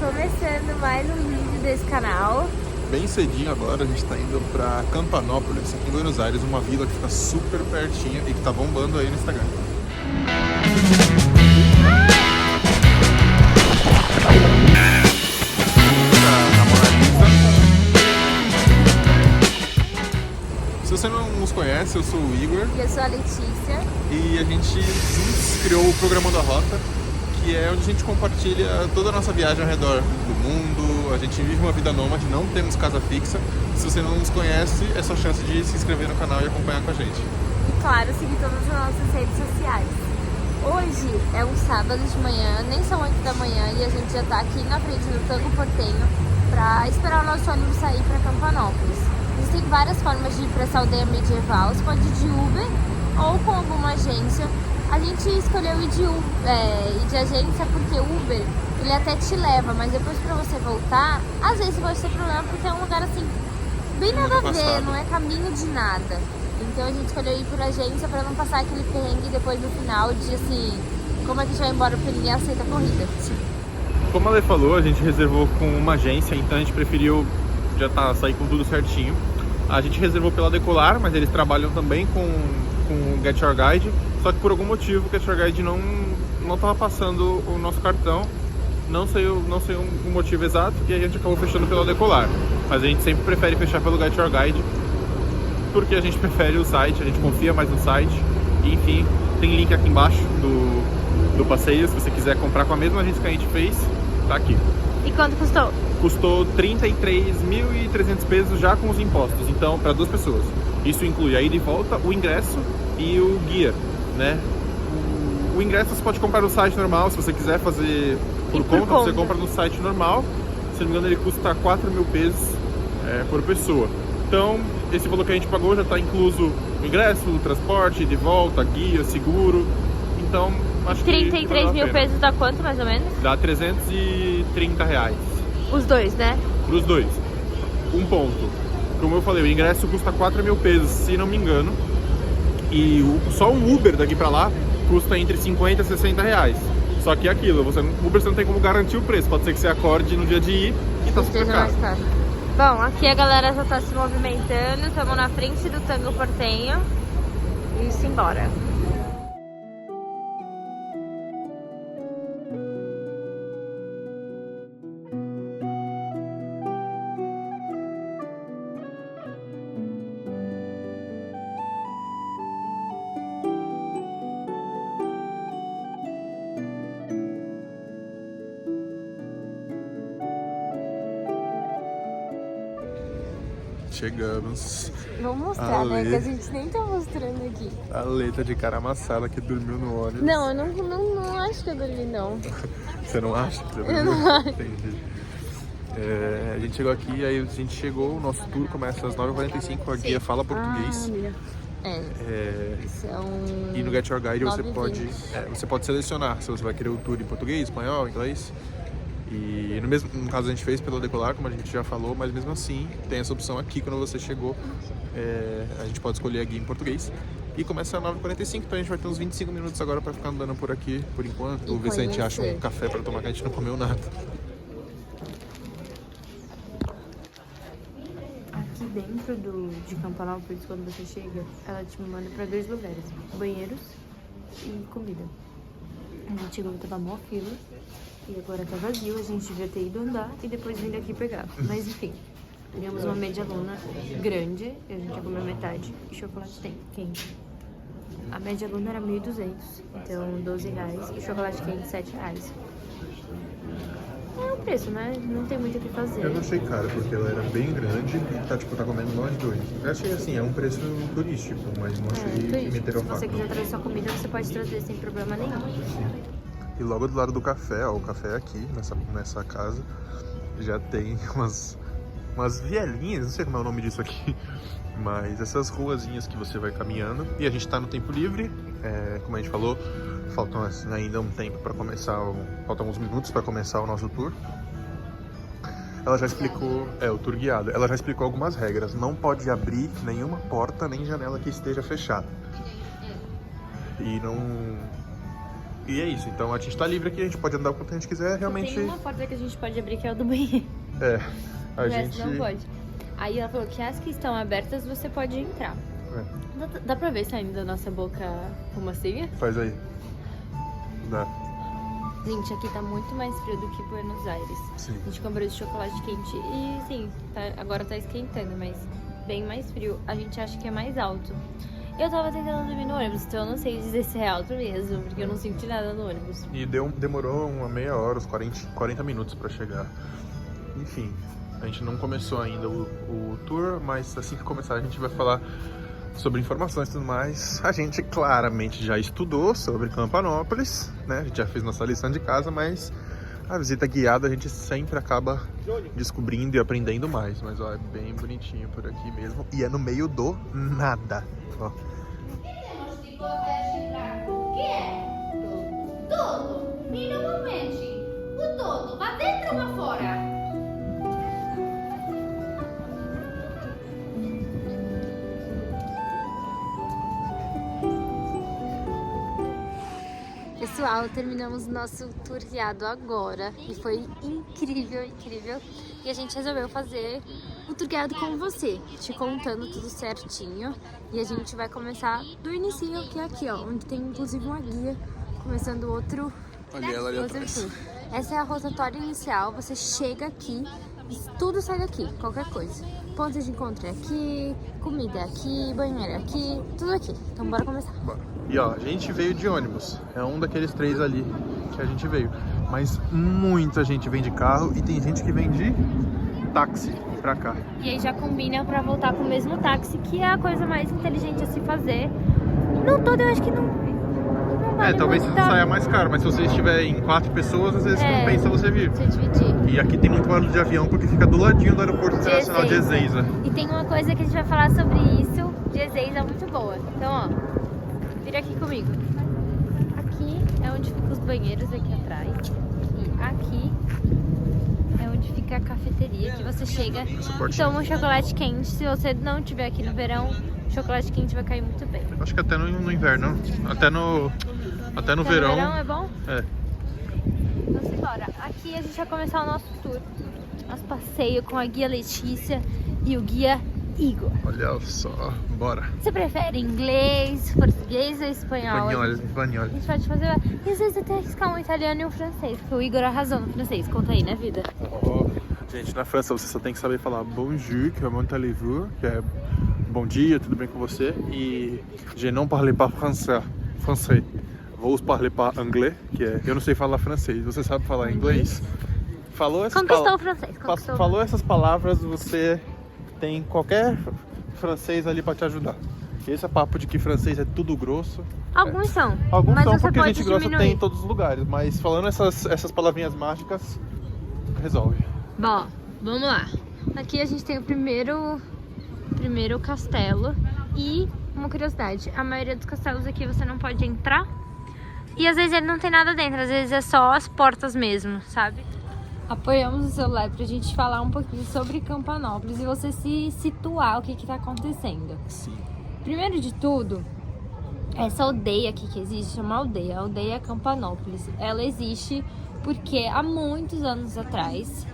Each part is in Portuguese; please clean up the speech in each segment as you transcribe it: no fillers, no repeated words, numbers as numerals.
Começando mais um vídeo desse canal. Bem cedinho agora, a gente tá indo pra Campanópolis, aqui em Buenos Aires, uma vila que fica super pertinho e que tá bombando aí no Instagram. Se você não nos conhece, eu sou o Igor. E eu sou a Letícia. E a gente juntos criou o Programando a Rota, que é onde a gente compartilha toda a nossa viagem ao redor do mundo. A gente vive uma vida nômade, não temos casa fixa. Se você não nos conhece, é só chance de se inscrever no canal e acompanhar com a gente. E claro, seguir todas as nossas redes sociais. Hoje é um sábado de manhã, nem são 8 da manhã, e a gente já tá aqui na frente do Tango Porteño pra esperar o nosso ônibus sair pra Campanópolis. Existem várias formas de ir pra essa aldeia medieval. Você pode ir de Uber ou com alguma agência. A gente escolheu ir de agência porque Uber, ele até te leva, mas depois pra você voltar, às vezes pode ter problema porque é um lugar assim, bem nada a ver, não é caminho de nada. Então a gente escolheu ir por agência pra não passar aquele perrengue depois no final de assim, como é que a gente vai embora porque ninguém aceita a corrida. Sim. Como a Lê falou, a gente reservou com uma agência, então a gente preferiu sair com tudo certinho. A gente reservou pela Decolar, mas eles trabalham também com o Get Your Guide, só que por algum motivo o Get Your Guide não estava passando o nosso cartão, não sei o motivo exato, e a gente acabou fechando pela Decolar. Mas a gente sempre prefere fechar pelo Get Your Guide, porque a gente prefere o site, a gente confia mais no site. E, enfim, tem link aqui embaixo do passeio, se você quiser comprar com a mesma agência que a gente fez, tá aqui. E quanto custou? Custou 33.300 pesos já com os impostos, então para 2 pessoas. Isso inclui a ida e volta, o ingresso e o guia, né? O ingresso você pode comprar no site normal, se você quiser fazer por conta, você compra no site normal. Se não me engano, ele custa 4.000 pesos por pessoa. Então, esse valor que a gente pagou já está incluso o ingresso, o transporte, ida e volta, guia, seguro. Então, acho que 33 mil pesos dá quanto, mais ou menos? Dá R$330. Os dois, né? Para os dois. Um ponto. Como eu falei, o ingresso custa 4.000 pesos, se não me engano. E só um Uber daqui para lá custa entre 50 e 60 reais. Só que é aquilo, Uber você não tem como garantir o preço. Pode ser que você acorde no dia de ir e tá super caro. Bom, aqui a galera já tá se movimentando. Estamos na frente do Tango Porteño. E simbora. Chegamos. Vamos mostrar, né? Que a gente nem tá mostrando aqui. A Lê tá de cara amassada que dormiu no ônibus. Não, eu não acho que eu dormi, não. Você não acha que você dormiu? Eu não acho. Entendi. A gente chegou aqui, aí a gente chegou, o nosso tour começa às 9h45, a guia fala português. E no Get Your Guide você pode selecionar se você vai querer o tour em português, espanhol, inglês. E no caso a gente fez pela Decolar, como a gente já falou, mas mesmo assim tem essa opção aqui quando você chegou. A gente pode escolher a guia em português. E começa às 9h45, então a gente vai ter uns 25 minutos agora pra ficar andando por aqui, por enquanto. Ver se a gente acha um café pra tomar, que a gente não comeu nada. Aqui dentro de Campanópolis, quando você chega, ela te manda pra 2 lugares: banheiros e comida. A gente chegou, tava mó fila. E agora tá vazio, a gente devia ter ido andar e depois vindo aqui pegar. Mas enfim, pegamos uma média luna grande, a gente já comeu metade, e chocolate quente. A média luna era 1.200, então R$12, e chocolate quente R$7. É o preço, né? Não tem muito o que fazer. Eu não achei caro, porque ela era bem grande e tá comendo nós dois. Eu achei assim, é um preço turístico, mas não achei que meteram a faca. Se você quiser trazer sua comida, você pode trazer sem problema nenhum. Sim. E logo do lado do café, ó, o café aqui, nessa casa, já tem umas vielinhas, não sei como é o nome disso aqui, mas essas ruazinhas que você vai caminhando. E a gente tá no tempo livre, como a gente falou, faltam ainda um tempo para começar, faltam uns minutos para começar o nosso tour. Ela já explicou, o tour guiado, ela já explicou algumas regras. Não pode abrir nenhuma porta nem janela que esteja fechada. E E é isso, então a gente tá livre aqui, a gente pode andar o quanto a gente quiser, realmente... Tem uma porta que a gente pode abrir, que é o do banheiro. É, a O gente... resto não pode. Aí ela falou que as que estão abertas você pode entrar. Dá pra ver saindo da nossa boca fumacinha? Faz aí. Dá. Gente, aqui tá muito mais frio do que Buenos Aires. Sim. A gente comprou esse chocolate quente e sim, agora tá esquentando, mas bem mais frio. A gente acha que é mais alto. Eu tava tentando dormir no ônibus, então eu não sei dizer se é alto mesmo, porque eu não senti nada no ônibus. E demorou uma meia hora, uns 40 minutos pra chegar. Enfim, a gente não começou ainda o tour, mas assim que começar a gente vai falar sobre informações e tudo mais. A gente claramente já estudou sobre Campanópolis, né? A gente já fez nossa lição de casa, mas a visita guiada a gente sempre acaba descobrindo e aprendendo mais. Mas ó, é bem bonitinho por aqui mesmo. E é no meio do nada. Ó. Todo, minimamente, o todo, lá dentro ou lá fora? Pessoal, terminamos o nosso tour guiado agora e foi incrível, incrível. E a gente resolveu fazer o tour guiado com você, te contando tudo certinho. E a gente vai começar do início, que é aqui, ó, onde tem inclusive uma guia, começando outro tour. Essa é a rotatória inicial, você chega aqui e tudo sai daqui, qualquer coisa. Ponto de encontro é aqui, comida é aqui, banheiro é aqui, tudo aqui. Então bora começar. Bora. E ó, a gente veio de ônibus, é um daqueles 3 ali que a gente veio. Mas muita gente vem de carro e tem gente que vem de táxi pra cá. E aí já combina pra voltar com o mesmo táxi, que é a coisa mais inteligente a se fazer. No todo eu acho que não vale talvez muito, saia mais caro, mas se você estiver em 4 pessoas, às vezes compensa você vir. Você dividir. E aqui tem muito barulho de avião porque fica do ladinho do aeroporto internacional de Ezeiza. E tem uma coisa que a gente vai falar sobre isso, de Ezeiza, muito boa. Então, ó, vira aqui comigo. Aqui é onde ficam os banheiros aqui atrás. E aqui é onde fica a cafeteria, que você chega e toma um chocolate quente. Se você não estiver aqui no verão, o chocolate quente vai cair muito bem. Acho que até no inverno, até no verão. No verão é bom? É. Então simbora. Aqui a gente vai começar o nosso tour. Nosso passeio com a guia Letícia e o guia Igor. Olha só, bora. Você prefere inglês, português ou espanhol? Espanhol. A gente pode fazer... E às vezes até arriscar um italiano e um francês, porque o Igor arrasou no francês. Conta aí, né, vida? Gente, na França você só tem que saber falar bonjour, que é comment allez-vous, que é bom dia, tudo bem com você? E je ne parle pas français. Vou parler pas anglais, que é eu não sei falar francês. Você sabe falar inglês? Falou essas Conquistou o francês. Falou essas palavras, você tem qualquer francês ali pra te ajudar. Esse é papo de que francês é tudo grosso. Alguns são. Alguns mas são, você porque pode gente grossa diminuir. tem em todos os lugares. Mas falando essas palavrinhas mágicas, resolve. Bom, vamos lá. Aqui a gente tem o primeiro castelo. E uma curiosidade, a maioria dos castelos aqui você não pode entrar. E às vezes ele não tem nada dentro, às vezes é só as portas mesmo, sabe? Apoiamos o celular pra gente falar um pouquinho sobre Campanópolis e você se situar o que tá acontecendo. Sim. Primeiro de tudo, essa aldeia aqui que existe, chama aldeia, a aldeia Campanópolis. Ela existe porque há muitos anos atrás,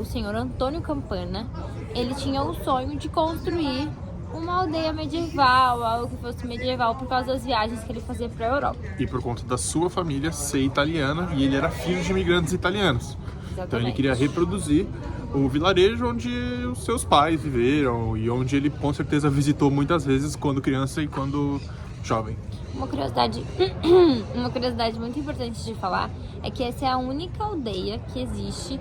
o senhor Antônio Campana, ele tinha o sonho de construir uma aldeia medieval, algo que fosse medieval, por causa das viagens que ele fazia pra Europa. E por conta da sua família ser italiana, e ele era filho de imigrantes italianos. Exatamente. Então ele queria reproduzir o vilarejo onde os seus pais viveram e onde ele com certeza visitou muitas vezes quando criança e quando jovem. Uma curiosidade muito importante de falar é que essa é a única aldeia que existe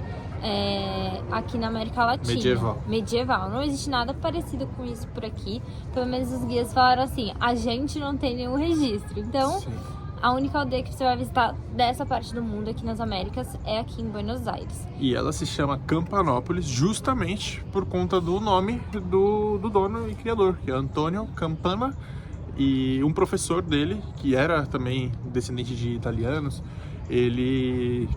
aqui na América Latina. Medieval. Não existe nada parecido com isso por aqui. Pelo menos os guias falaram assim, a gente não tem nenhum registro. Então, sim, a única aldeia que você vai visitar dessa parte do mundo aqui nas Américas é aqui em Buenos Aires. E ela se chama Campanópolis justamente por conta do nome do dono e criador, que é Antônio Campana. E um professor dele, que era também descendente de italianos, ele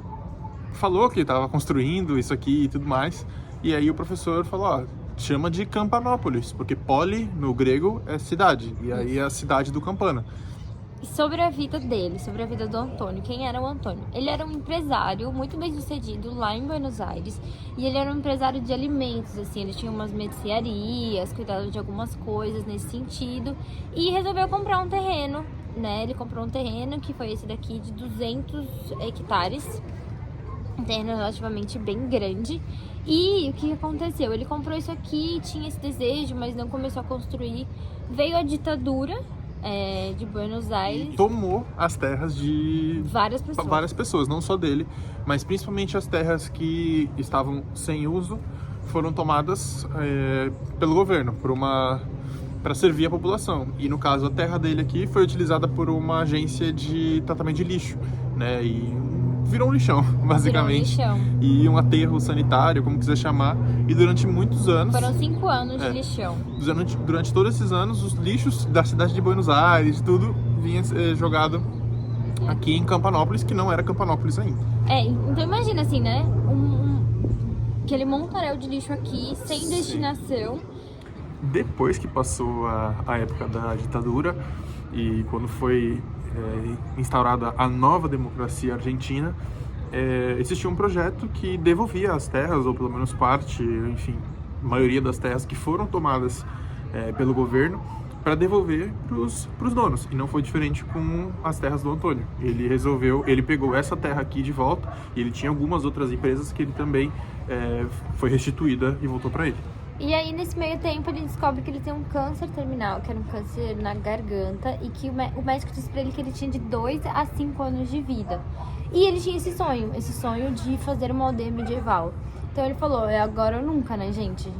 falou que estava construindo isso aqui e tudo mais. E aí o professor falou, ó, chama de Campanópolis, porque poli no grego é cidade, e aí é a cidade do Campana. sobre a vida dele, sobre a vida do Antônio. Quem era o Antônio? Ele era um empresário muito bem sucedido lá em Buenos Aires. E ele era um empresário de alimentos, assim. Ele tinha umas mercearias, cuidava de algumas coisas nesse sentido. E resolveu comprar um terreno, né? Ele comprou um terreno que foi esse daqui de 200 hectares. Um terreno relativamente bem grande. E o que aconteceu? Ele comprou isso aqui, tinha esse desejo, mas não começou a construir. Veio a ditadura de Buenos Aires. E tomou as terras de várias pessoas, não só dele, mas principalmente as terras que estavam sem uso foram tomadas pelo governo para servir a população. E no caso a terra dele aqui foi utilizada por uma agência de tratamento de lixo, né? E virou um lixão, basicamente. Virou um lixão. E um aterro sanitário, como quiser chamar. E durante muitos anos... Foram 5 anos de lixão. Durante todos esses anos, os lixos da cidade de Buenos Aires, tudo vinha jogado aqui em Campanópolis, que não era Campanópolis ainda. Então imagina assim, né? Aquele montaréu de lixo aqui, sem destinação. Depois que passou a época da ditadura e quando foi instaurada a nova democracia argentina, existia um projeto que devolvia as terras, ou pelo menos parte, enfim, a maioria das terras que foram tomadas pelo governo, para devolver para os donos. E não foi diferente com as terras do Antônio. Ele pegou essa terra aqui de volta, e ele tinha algumas outras empresas que ele também foi restituída e voltou para ele. E aí, nesse meio tempo, ele descobre que ele tem um câncer terminal, que era um câncer na garganta, e que o médico disse pra ele que ele tinha de 2 a 5 anos de vida. E ele tinha esse sonho de fazer uma aldeia medieval. Então ele falou, agora ou nunca, né, gente?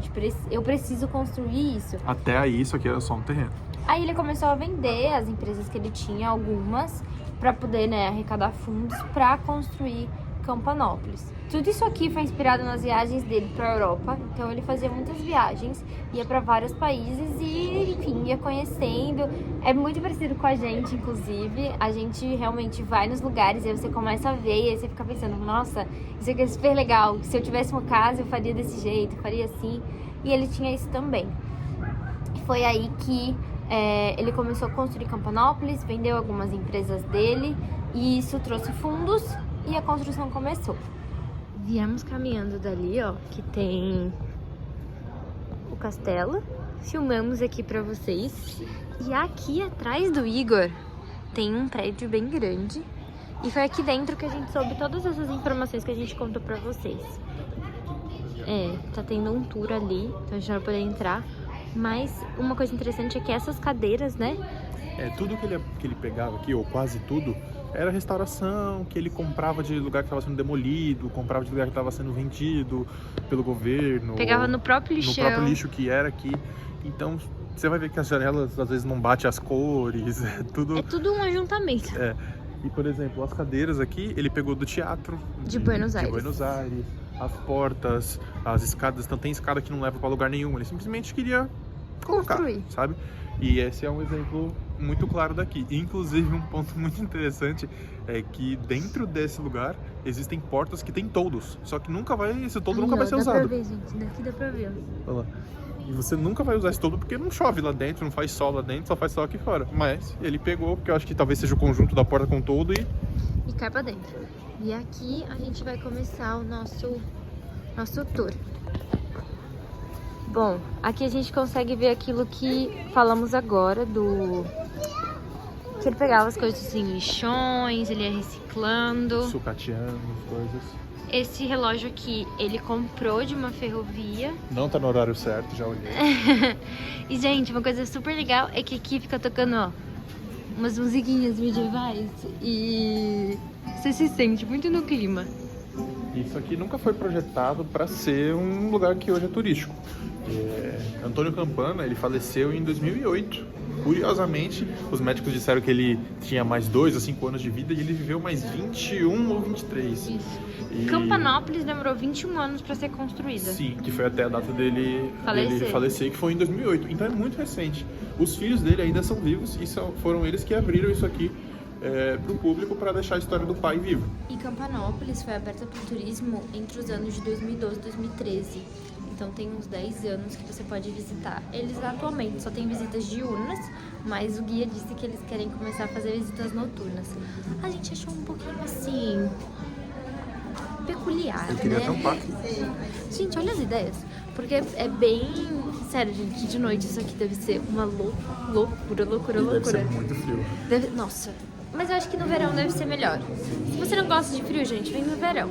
Eu preciso construir isso. Até aí, isso aqui era só um terreno. Aí ele começou a vender as empresas que ele tinha, algumas, pra poder, né, arrecadar fundos pra construir Campanópolis. Tudo isso aqui foi inspirado nas viagens dele para a Europa. Então ele fazia muitas viagens, ia para vários países e, enfim, ia conhecendo. É muito parecido com a gente, inclusive. A gente realmente vai nos lugares e aí você começa a ver e aí você fica pensando, nossa, isso aqui é super legal. Se eu tivesse uma casa, eu faria desse jeito, eu faria assim. E ele tinha isso também. Foi aí que ele começou a construir Campanópolis, vendeu algumas empresas dele e isso trouxe fundos e a construção começou. Viemos caminhando dali, ó, que tem o castelo. Filmamos aqui pra vocês. E aqui atrás do Igor tem um prédio bem grande. E foi aqui dentro que a gente soube todas essas informações que a gente contou pra vocês. Tá tendo um tour ali, então a gente vai poder entrar. Mas uma coisa interessante é que essas cadeiras, né? Tudo que ele pegava aqui, ou quase tudo, era restauração, que ele comprava de lugar que estava sendo demolido, comprava de lugar que estava sendo vendido pelo governo. Pegava no próprio lixão. No próprio lixo que era aqui. Então, você vai ver que as janelas às vezes não batem as cores, tudo... É tudo um ajuntamento. E, por exemplo, as cadeiras aqui, ele pegou do teatro de Buenos Aires. As portas, as escadas, então tem escada que não leva para lugar nenhum, ele simplesmente queria colocar, construir, sabe? E esse é um exemplo muito claro daqui. Inclusive, um ponto muito interessante é que dentro desse lugar existem portas que tem toldos, só que esse toldo nunca vai ser usado. Dá pra ver, gente, daqui dá pra ver. Olha lá. E você nunca vai usar esse toldo porque não chove lá dentro, não faz sol lá dentro, só faz sol aqui fora. Mas ele pegou, porque eu acho que talvez seja o conjunto da porta com o toldo e cai pra dentro. E aqui a gente vai começar o nosso tour. Bom, aqui a gente consegue ver aquilo que falamos agora que ele pegava as coisas em lixões, ele ia reciclando, sucateando coisas. Esse relógio aqui, ele comprou de uma ferrovia. Não tá no horário certo, já olhei. E, gente, uma coisa super legal é que aqui fica tocando, ó, umas musiquinhas medievais. E você se sente muito no clima. Isso aqui nunca foi projetado para ser um lugar que hoje é turístico. Antônio Campana, ele faleceu em 2008. Curiosamente, os médicos disseram que ele tinha mais 2 a 5 anos de vida e ele viveu mais 21 ou 23. Isso. Campanópolis demorou 21 anos para ser construída. Sim, que foi até a data dele falecer, que foi em 2008. Então é muito recente. Os filhos dele ainda são vivos e foram eles que abriram isso aqui para o público para deixar a história do pai vivo. E Campanópolis foi aberta para o turismo entre os anos de 2012 e 2013. então tem uns 10 anos que você pode visitar. Eles atualmente só tem visitas diurnas, mas o guia disse que eles querem começar a fazer visitas noturnas. A gente achou um pouquinho assim peculiar, Eu queria né? acampar aqui. Gente, olha as ideias. Porque é bem... Sério, gente, de noite isso aqui deve ser uma loucura. Deve ser muito frio. Nossa, mas eu acho que no verão deve ser melhor. Se você não gosta de frio, gente, vem no verão.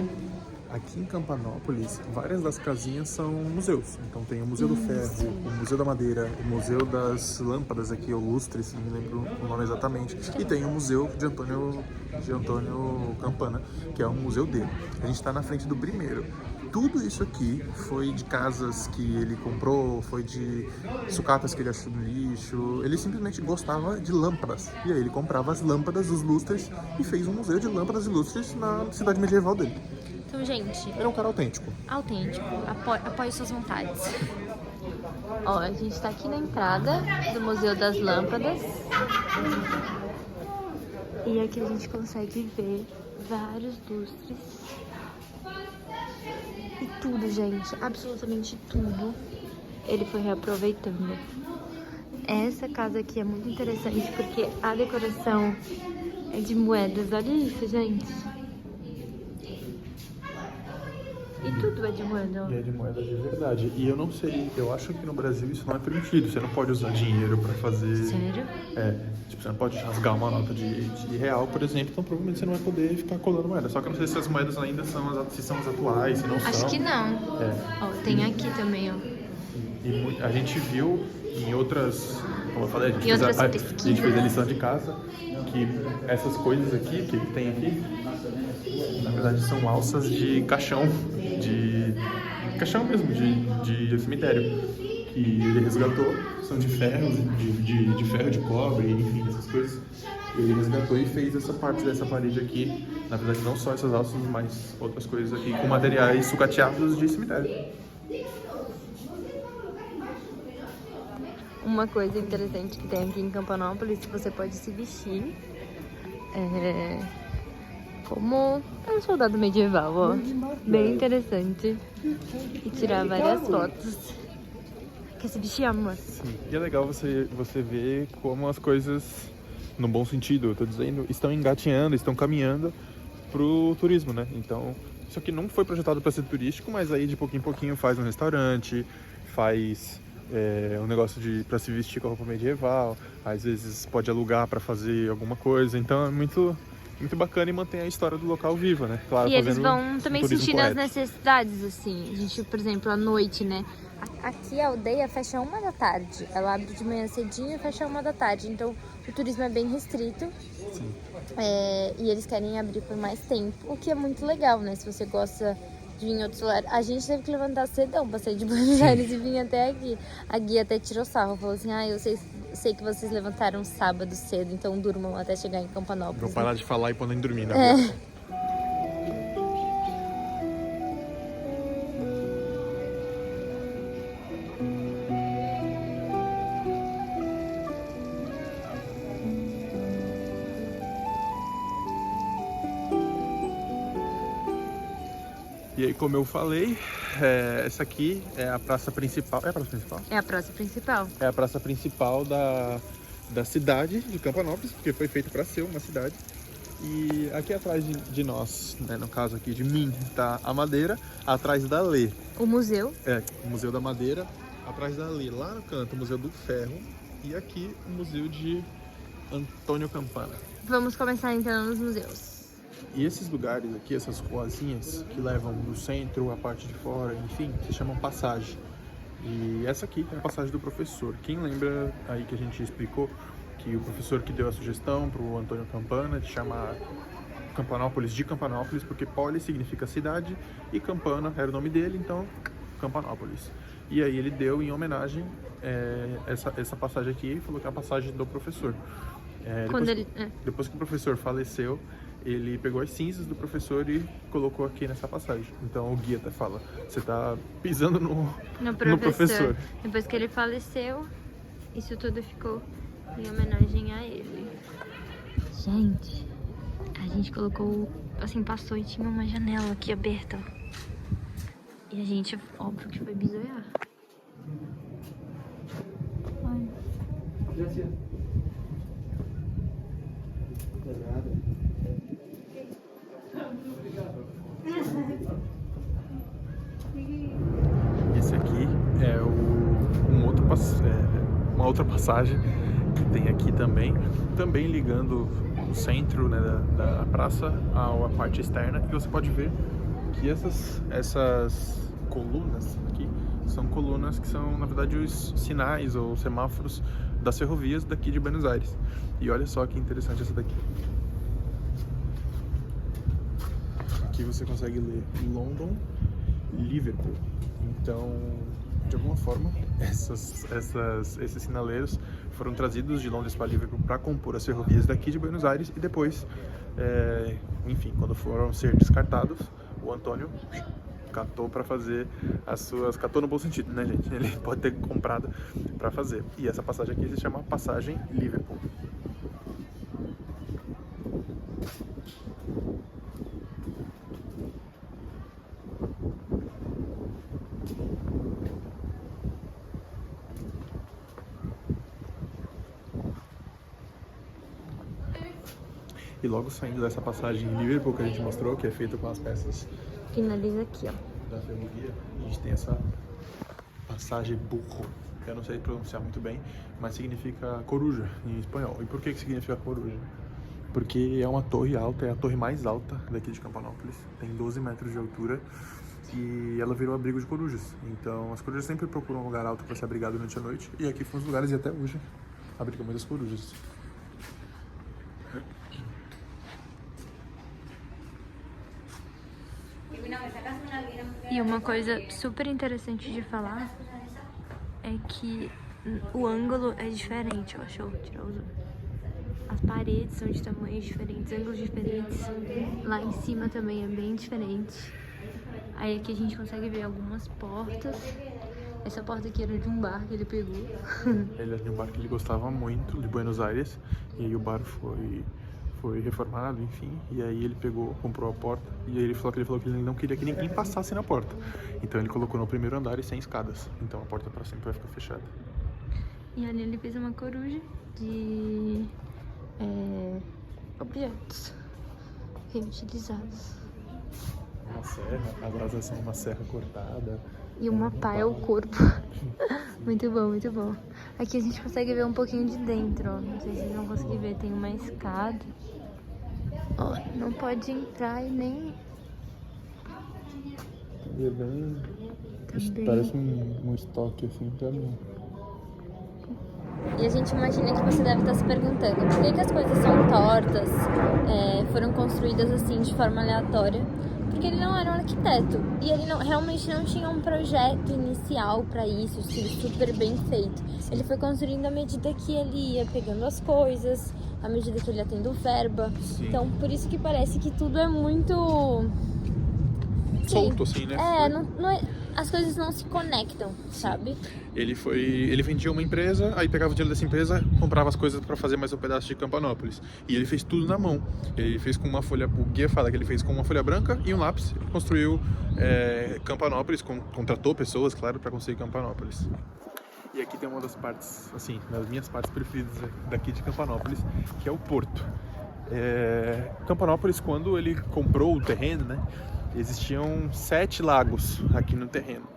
Aqui em Campanópolis, várias das casinhas são museus. Então tem o Museu do Ferro, o Museu da Madeira, o Museu das Lâmpadas aqui, o Lustres, não me lembro o nome exatamente. E tem o Museu de Antônio Campana, que é um museu dele. A gente está na frente do primeiro. Tudo isso aqui foi de casas que ele comprou, foi de sucatas que ele achou no lixo. Ele simplesmente gostava de lâmpadas. E aí ele comprava as lâmpadas, os lustres, e fez um museu de lâmpadas e lustres na cidade medieval dele. Então, gente... Era um cara autêntico. Apoie suas vontades. Ó, a gente tá aqui na entrada do Museu das Lâmpadas. E aqui a gente consegue ver vários lustres. E tudo, gente, absolutamente tudo, ele foi reaproveitando. Essa casa aqui é muito interessante porque a decoração é de moedas. Olha isso, gente. E tudo é de moeda. E é de moeda de verdade. E eu não sei, eu acho que no Brasil isso não é permitido. Você não pode usar dinheiro pra fazer... Sério? Tipo, você não pode rasgar uma nota de real, por exemplo. Então provavelmente você não vai poder ficar colando moeda. Só que eu não sei se as moedas ainda se são as atuais, se não são. Acho que não. Ó, tem aqui também, ó. E a gente viu em outras... Como eu falei, a gente pesquisas. fez a lição de casa. Que essas coisas aqui, que tem aqui, na verdade são alças de caixão, caixão mesmo, de cemitério, que ele resgatou, são de ferro, de ferro, de cobre, enfim, essas coisas. Ele resgatou e fez essa parte dessa parede aqui, na verdade não só essas alças, mas outras coisas aqui, com materiais sucateados de cemitério. Uma coisa interessante que tem aqui em Campanópolis, que você pode se vestir como um soldado medieval, ó. Bem interessante. E tirar várias fotos. Quer se vestir, amor? Sim. E é legal você ver como as coisas, no bom sentido, eu tô dizendo, estão engatinhando, estão caminhando pro turismo, né? Então, isso aqui não foi projetado para ser turístico, mas aí de pouquinho em pouquinho faz um restaurante, faz... um negócio para se vestir com a roupa medieval, às vezes pode alugar para fazer alguma coisa, então é muito bacana e mantém a história do local viva, né? Claro, e eles vão também sentindo as poético. necessidades, assim. A gente, por exemplo, à noite, né? Aqui a aldeia fecha 1 da tarde. Ela abre de manhã cedinho e fecha 1 da tarde. Então o turismo é bem restrito. Sim. E eles querem abrir por mais tempo, o que é muito legal, né? Se você gosta de vir em outros lugares. A gente teve que levantar cedão pra sair de Buenos Aires e vir até aqui. A guia até tirou sarro, falou assim, eu sei que vocês levantaram sábado cedo, então durmam até chegar em Campanópolis. Vou parar de falar e podem dormir, né? E aí, como eu falei, essa aqui é a praça principal. É a praça principal? É a praça principal. É a praça principal da cidade de Campanópolis, porque foi feita para ser uma cidade. E aqui atrás de nós, né, no caso aqui de mim, tá a Madeira, atrás da Lê. O museu. O Museu da Madeira, atrás da Lê, lá no canto, o Museu do Ferro. E aqui o Museu de Antônio Campana. Vamos começar entrando nos museus. E esses lugares aqui, essas ruazinhas que levam do centro, a parte de fora, enfim, se chamam passagem. E essa aqui é a passagem do professor. Quem lembra aí que a gente explicou que o professor que deu a sugestão para o Antônio Campana de chamar Campanópolis de Campanópolis, porque Poli significa cidade e Campana era o nome dele, então Campanópolis. E aí ele deu em homenagem essa passagem aqui e falou que é a passagem do professor. Depois que o professor faleceu, ele pegou as cinzas do professor e colocou aqui nessa passagem. Então o guia até fala, você tá pisando no professor. Depois que ele faleceu, isso tudo ficou em homenagem a ele. Gente, a gente colocou, assim, passou e tinha uma janela aqui aberta. E a gente, óbvio que foi bisoiar. Ai. Esse aqui é uma outra passagem que tem aqui também ligando o centro, né, da praça à parte externa. E você pode ver que essas colunas aqui são colunas que são, na verdade, os sinais ou semáforos das ferrovias daqui de Buenos Aires. E olha só que interessante essa daqui. Aqui você consegue ler London, Liverpool. Então, de alguma forma, esses sinaleiros foram trazidos de Londres para Liverpool para compor as ferrovias daqui de Buenos Aires e depois, enfim, quando foram ser descartados, o Antônio catou para fazer catou no bom sentido, né, gente? Ele pode ter comprado para fazer. E essa passagem aqui se chama Passagem Liverpool. E logo saindo dessa passagem em Liverpool que a gente mostrou, que é feita com as peças Finaliza aqui, ó. da ferrovia, a gente tem essa passagem burro. Eu não sei pronunciar muito bem, mas significa coruja em espanhol. E por que significa coruja? Porque é uma torre alta, é a torre mais alta daqui de Campanópolis. Tem 12 metros de altura e ela virou abrigo de corujas. Então as corujas sempre procuram um lugar alto para se abrigar durante a noite. E aqui foi um dos lugares, e até hoje, abriga muitas corujas. E uma coisa super interessante de falar é que o ângulo é diferente, ó. Deixa eu tirar o zoom. As paredes são de tamanhos diferentes, ângulos diferentes. Lá em cima também é bem diferente. Aí aqui a gente consegue ver algumas portas. Essa porta aqui era de um bar que ele pegou. Ele era de um bar que ele gostava muito, de Buenos Aires. E aí o bar foi reformado, enfim, e aí ele comprou a porta, e aí ele falou que ele não queria que ninguém passasse na porta. Então ele colocou no primeiro andar e sem escadas. Então a porta para sempre vai ficar fechada. E ali ele fez uma coruja de objetos reutilizados. Uma serra, as brasas são uma serra cortada. E uma pá é o corpo. Muito bom, muito bom. Aqui a gente consegue ver um pouquinho de dentro, ó. Não sei se vocês vão conseguir ver, tem uma escada. Ó, não pode entrar e nem... É bem... Também. Parece um estoque assim, pra mim. E a gente imagina que você deve estar se perguntando por que as coisas são tortas, foram construídas assim de forma aleatória. Porque ele não era um arquiteto e ele realmente não tinha um projeto inicial para isso, super bem feito. Ele foi construindo à medida que ele ia pegando as coisas, à medida que ele ia tendo verba. Sim. Então, por isso que parece que tudo é muito... Solto, assim, né? As coisas não se conectam, sabe? Ele vendia uma empresa, aí pegava o dinheiro dessa empresa, comprava as coisas para fazer mais um pedaço de Campanópolis. E ele fez tudo na mão. Ele fez com uma folha, o guia fala que ele fez com uma folha branca e um lápis. Ele construiu Campanópolis, contratou pessoas, claro, para construir Campanópolis. E aqui tem uma das partes, assim, das minhas partes preferidas daqui de Campanópolis, que é o porto. Campanópolis, quando ele comprou o terreno, né, existiam 7 lagos aqui no terreno.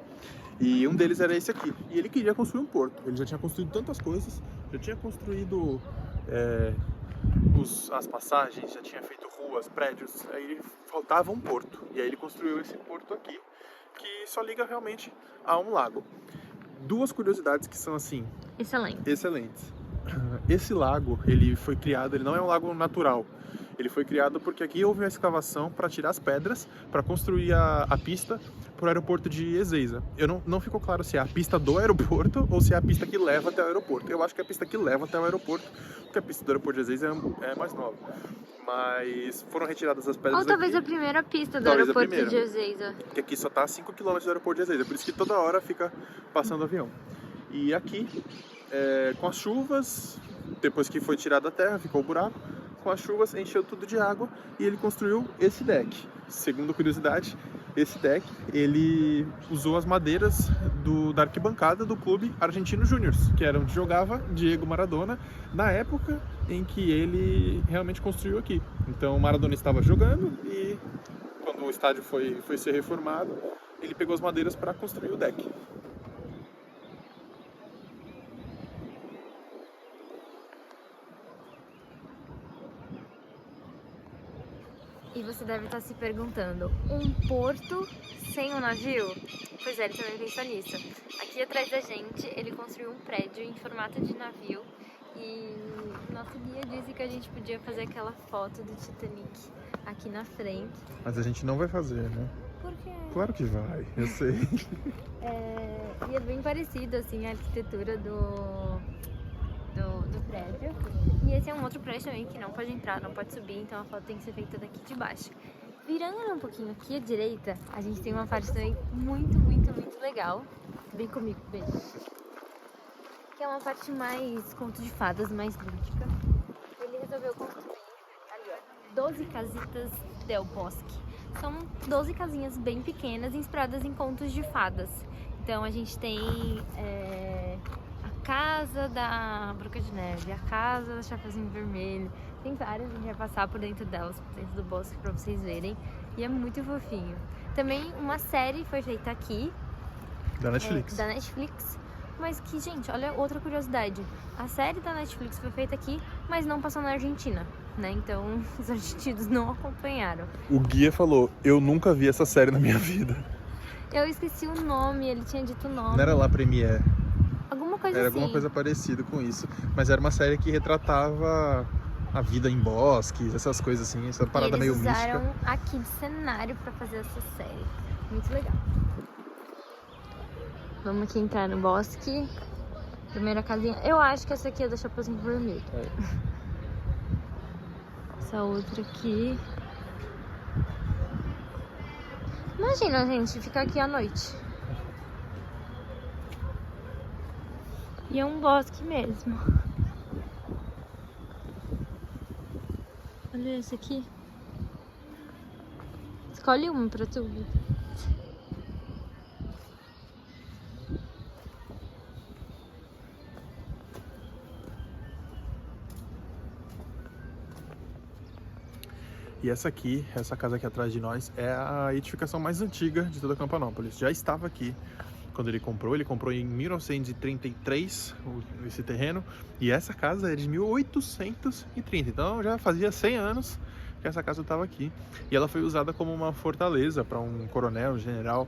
E um deles era esse aqui. E ele queria construir um porto. Ele já tinha construído tantas coisas, já tinha construído as passagens, já tinha feito ruas, prédios. Aí faltava um porto. E aí ele construiu esse porto aqui, que só liga realmente a um lago. 2 curiosidades que são assim... excelentes. Esse lago, ele foi criado, ele não é um lago natural. Ele foi criado porque aqui houve uma escavação para tirar as pedras, para construir a pista para o aeroporto de Ezeiza. Não ficou claro se é a pista do aeroporto ou se é a pista que leva até o aeroporto. Eu acho que é a pista que leva até o aeroporto, porque a pista do aeroporto de Ezeiza é mais nova. Mas foram retiradas as pedras. Ou talvez aqui. A primeira pista do Talvez aeroporto de Ezeiza. Porque aqui só está a 5 km do aeroporto de Ezeiza, por isso que toda hora fica passando avião. E aqui, com as chuvas, depois que foi tirada a terra, ficou o buraco. Com as chuvas, encheu tudo de água e ele construiu esse deck. Segundo curiosidade, esse deck, ele usou as madeiras da arquibancada do clube Argentino Júnior, que era onde jogava Diego Maradona, na época em que ele realmente construiu aqui. Então o Maradona estava jogando e quando o estádio foi ser reformado, ele pegou as madeiras para construir o deck. E você deve estar se perguntando, um porto sem um navio? Pois é, ele também pensou nisso. Aqui atrás da gente, ele construiu um prédio em formato de navio e nosso guia disse que a gente podia fazer aquela foto do Titanic aqui na frente. Mas a gente não vai fazer, né? Por quê? Claro que vai, eu sei. E é bem parecido, assim, a arquitetura do prédio. E esse é um outro prédio também que não pode entrar, não pode subir, então a foto tem que ser feita daqui de baixo. Virando um pouquinho aqui à direita, a gente tem uma parte também muito, muito, muito legal. Vem comigo, beijo. Que é uma parte mais conto de fadas, mais lúdica. Ele resolveu construir ali, ó, 12 casitas del Bosque. São 12 casinhas bem pequenas, inspiradas em contos de fadas. Então a gente tem a casa da Branca de Neve, a casa da Chapeuzinho Vermelho. Tem várias, a gente vai passar por dentro delas, por dentro do bosque, pra vocês verem. E é muito fofinho. Também uma série foi feita aqui. Da Netflix. Da Netflix. Mas que, gente, olha outra curiosidade. A série da Netflix foi feita aqui, mas não passou na Argentina, né? Então os argentinos não acompanharam. O guia falou, eu nunca vi essa série na minha vida. Eu esqueci o nome, ele tinha dito o nome. Não era La Première. Alguma coisa Era assim. alguma coisa parecida com isso. Mas era uma série que retratava a vida em bosques, essas coisas assim, essa parada meio mística. Eles usaram aqui de cenário pra fazer essa série. Muito legal. Vamos aqui entrar no bosque. Primeira casinha. Eu acho que essa aqui é da Chapeuzinho Vermelho. Essa outra aqui. Imagina, gente, ficar aqui à noite. E é um bosque mesmo. Olha esse aqui. Escolhe uma pra tu. E essa casa aqui atrás de nós, é a edificação mais antiga de toda Campanópolis. Já estava aqui quando ele comprou em 1933 esse terreno, e essa casa é de 1830, então já fazia 100 anos que essa casa estava aqui. E ela foi usada como uma fortaleza para um coronel, general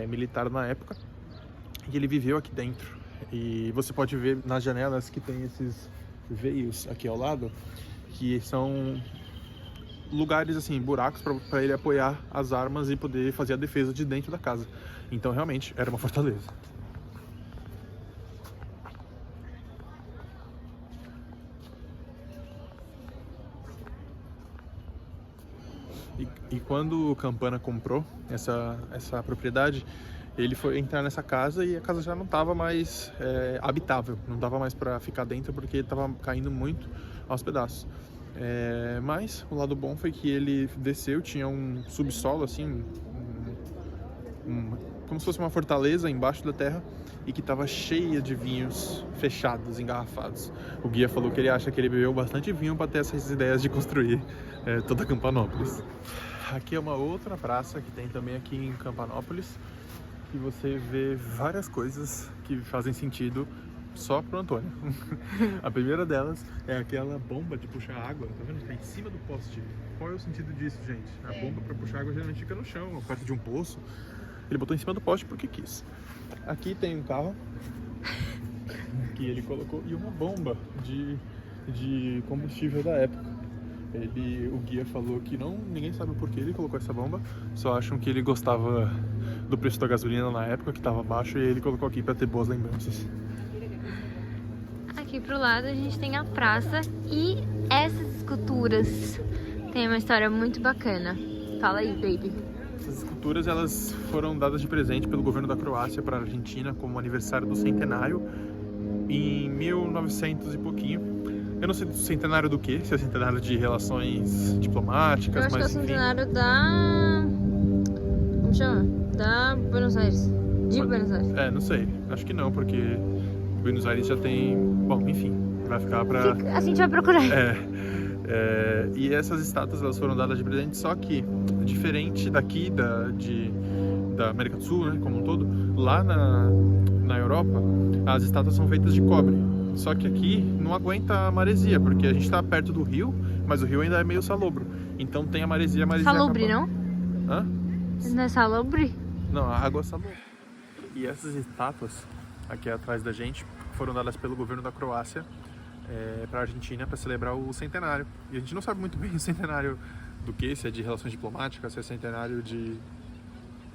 militar na época, e ele viveu aqui dentro. E você pode ver nas janelas que tem esses veios aqui ao lado, que são lugares assim, buracos para ele apoiar as armas e poder fazer a defesa de dentro da casa. Então realmente era uma fortaleza. E quando o Campana comprou essa propriedade, ele foi entrar nessa casa e a casa já não estava mais habitável, não dava mais para ficar dentro porque estava caindo muito aos pedaços. Mas o lado bom foi que ele desceu, tinha um subsolo assim, como se fosse uma fortaleza embaixo da terra, e que estava cheia de vinhos fechados, engarrafados. O guia falou que ele acha que ele bebeu bastante vinho para ter essas ideias de construir toda Campanópolis. Aqui é uma outra praça que tem também aqui em Campanópolis, e você vê várias coisas que fazem sentido só pro Antônio. A primeira delas é aquela bomba de puxar água, tá vendo? Tá em cima do poste. Qual é o sentido disso, gente? A bomba para puxar água geralmente fica no chão, perto de um poço. Ele botou em cima do poste porque quis. Aqui tem um carro que ele colocou e uma bomba de combustível da época. O guia falou que ninguém sabe o porquê ele colocou essa bomba, só acham que ele gostava do preço da gasolina na época, que estava baixo, e ele colocou aqui para ter boas lembranças. Aqui pro lado a gente tem a praça e essas esculturas tem uma história muito bacana. Fala aí, baby. Essas esculturas elas foram dadas de presente pelo governo da Croácia para a Argentina como aniversário do centenário em 1900 e pouquinho. Eu não sei do centenário do quê, se é o centenário de relações diplomáticas, eu acho mas que é o enfim. centenário da... Não Como chama? Da Buenos Aires. De Buenos Aires. É, não sei. Acho que não, porque Buenos Aires já tem... Bom, enfim, vai ficar pra... A gente vai procurar. E essas estátuas, elas foram dadas de presente, só que, diferente daqui, da América do Sul, né, como um todo, lá na Europa, as estátuas são feitas de cobre. Só que aqui não aguenta a maresia, porque a gente tá perto do rio, mas o rio ainda é meio salobro. Então tem a maresia Salubre, acaba... não? Hã? Não é salubre? Não, a água é salobra. E essas estátuas aqui atrás da gente foram dadas pelo governo da Croácia para a Argentina para celebrar o centenário. E a gente não sabe muito bem o centenário do que, se é de relações diplomáticas, se é centenário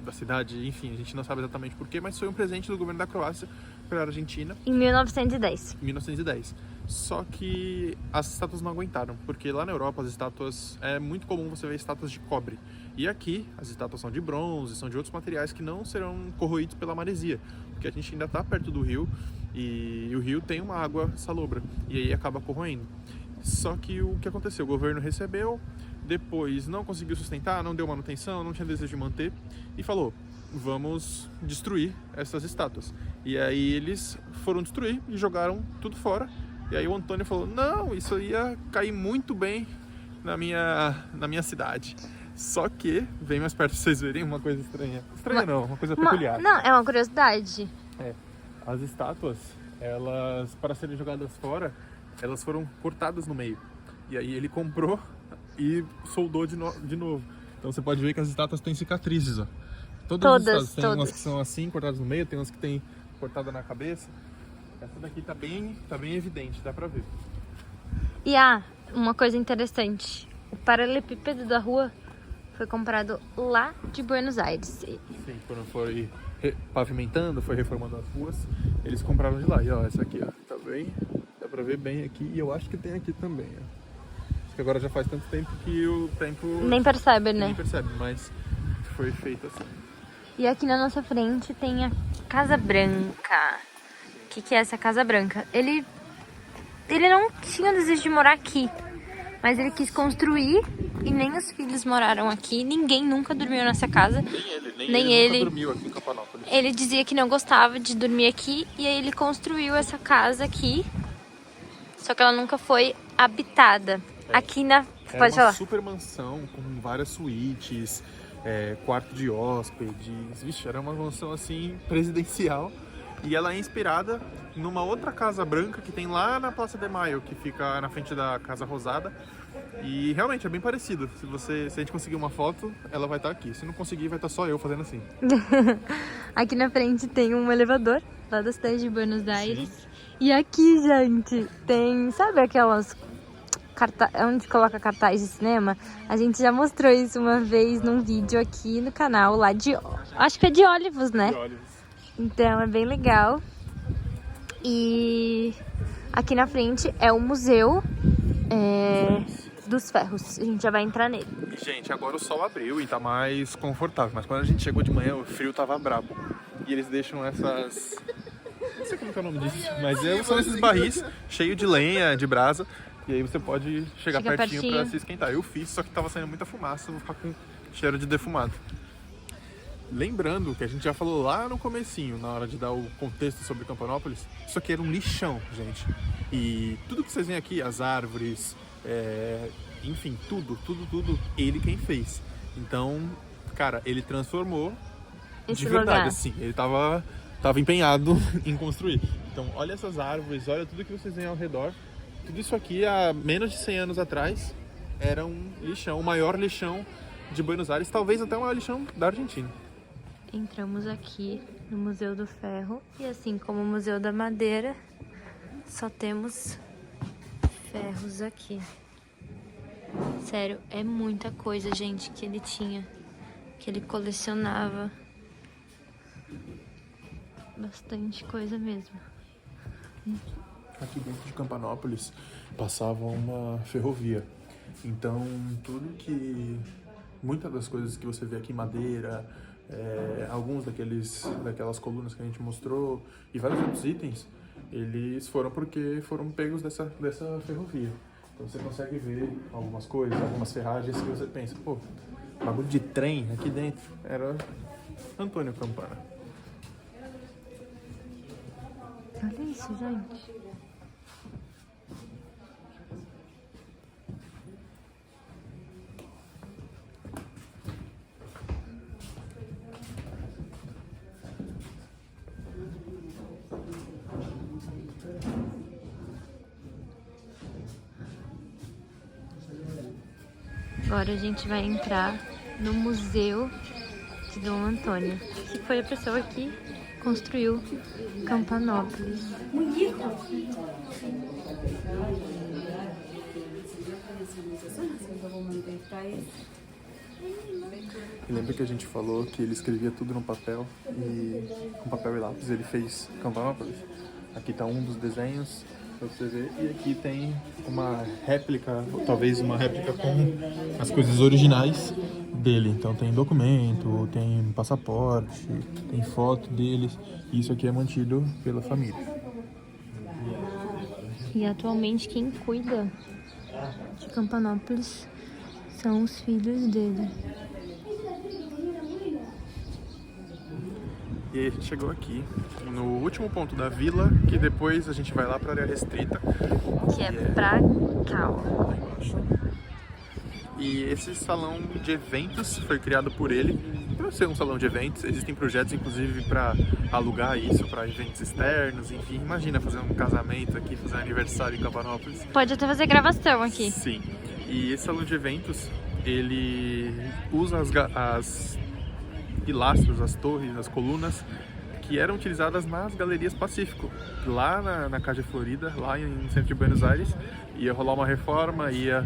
da cidade, enfim, a gente não sabe exatamente porquê, mas foi um presente do governo da Croácia para a Argentina. Em 1910. Em 1910. Só que as estátuas não aguentaram, porque lá na Europa as estátuas, é muito comum você ver estátuas de cobre. E aqui as estátuas são de bronze, são de outros materiais que não serão corroídos pela maresia, porque a gente ainda está perto do rio e o rio tem uma água salobra e aí acaba corroendo. Só que o que aconteceu? O governo recebeu, depois não conseguiu sustentar, não deu manutenção, não tinha desejo de manter e falou: vamos destruir essas estátuas. E aí eles foram destruir e jogaram tudo fora. E aí o Antônio falou: não, isso ia cair muito bem na minha cidade. Só que, vem mais perto pra vocês verem uma coisa estranha. Estranha não, uma coisa peculiar. Não, é uma curiosidade. As estátuas, elas, para serem jogadas fora, elas foram cortadas no meio. E aí ele comprou e soldou de novo. Então você pode ver que as estátuas têm cicatrizes, ó. Todas as estátuas. Tem umas que são assim, cortadas no meio, tem umas que tem cortada na cabeça. Essa daqui tá bem evidente, dá pra ver. E uma coisa interessante. O paralelepípedo da rua foi comprado lá de Buenos Aires. Sim, quando foi pavimentando, foi reformando as ruas, eles compraram de lá. E ó, essa aqui, ó, tá bem, dá pra ver bem aqui. E eu acho que tem aqui também, ó. Acho que agora já faz tanto tempo que o tempo... Nem percebe, né? Nem percebe, mas foi feito assim. E aqui na nossa frente tem a Casa Branca. O que é essa Casa Branca? Ele não tinha desejo de morar aqui, mas ele quis construir e nem os filhos moraram aqui. Ninguém nunca dormiu nessa casa. Nem ele nunca dormiu aqui em Campanópolis. Ele dizia que não gostava de dormir aqui e aí ele construiu essa casa aqui. Só que ela nunca foi habitada. Aqui na... Pode falar. Uma super mansão com várias suítes, quarto de hóspedes. Vixe, era uma mansão assim presidencial. E ela é inspirada numa outra Casa Branca que tem lá na Praça de Maio, que fica na frente da Casa Rosada. E realmente é bem parecido. Se a gente conseguir uma foto, ela vai estar aqui. Se não conseguir, vai estar só eu fazendo assim. Aqui na frente tem um elevador, lá da cidade de Buenos Aires. Sim. E aqui, gente, tem... Sabe aquelas... onde coloca cartaz de cinema? A gente já mostrou isso uma vez num vídeo aqui no canal, lá de... Acho que é de Olivos, né? De Olivos. Então é bem legal. E aqui na frente é o museu dos ferros. A gente já vai entrar nele. Gente, agora o sol abriu e tá mais confortável. Mas quando a gente chegou de manhã, o frio tava brabo. E eles deixam essas... Não sei como é o nome disso, mas são esses barris cheios de lenha, de brasa. E aí você pode chegar pertinho pra se esquentar. Eu fiz, só que tava saindo muita fumaça, vou ficar com cheiro de defumado. Lembrando que a gente já falou lá no comecinho, na hora de dar o contexto sobre Campanópolis, isso aqui era um lixão, gente. E tudo que vocês veem aqui, as árvores, enfim, tudo, ele quem fez. Então, cara, ele transformou de verdade, assim. Ele tava empenhado em construir. Então, olha essas árvores, olha tudo que vocês veem ao redor. Tudo isso aqui, há menos de 100 anos atrás, era um lixão, o maior lixão de Buenos Aires, talvez até o maior lixão da Argentina. Entramos aqui no Museu do Ferro e assim como o Museu da Madeira, só temos ferros aqui. Sério, é muita coisa, gente, que ele tinha, que ele colecionava. Bastante coisa mesmo. Aqui dentro de Campanópolis passava uma ferrovia. Então, muitas das coisas que você vê aqui, madeira, alguns daquelas colunas que a gente mostrou e vários outros itens, eles foram porque foram pegos dessa ferrovia. Então você consegue ver algumas coisas, algumas ferragens que você pensa, pô, bagulho de trem aqui dentro, era Antônio Campana. Olha isso, gente. Agora a gente vai entrar no Museu de Dom Antônio, que foi a pessoa que construiu Campanópolis. Lembra que a gente falou que ele escrevia tudo no papel e com papel e lápis ele fez Campanópolis? Aqui tá um dos desenhos pra você ver e aqui tem uma réplica, ou talvez uma réplica com as coisas originais dele. Então tem documento, tem passaporte, tem foto deles e isso aqui é mantido pela família. E atualmente quem cuida de Campanópolis são os filhos dele. E aí a gente chegou aqui, no último ponto da vila, que depois a gente vai lá para a área restrita. Que é pra cá, ó. E esse salão de eventos foi criado por ele, para ser um salão de eventos. Existem projetos, inclusive, para alugar isso para eventos externos, enfim. Imagina fazer um casamento aqui, fazer um aniversário em Campanópolis. Pode até fazer gravação aqui. Sim. E esse salão de eventos, ele usa as pilastros, as torres, as colunas que eram utilizadas nas Galerias Pacífico, lá na Caja Florida, lá no centro de Buenos Aires. Ia rolar uma reforma, ia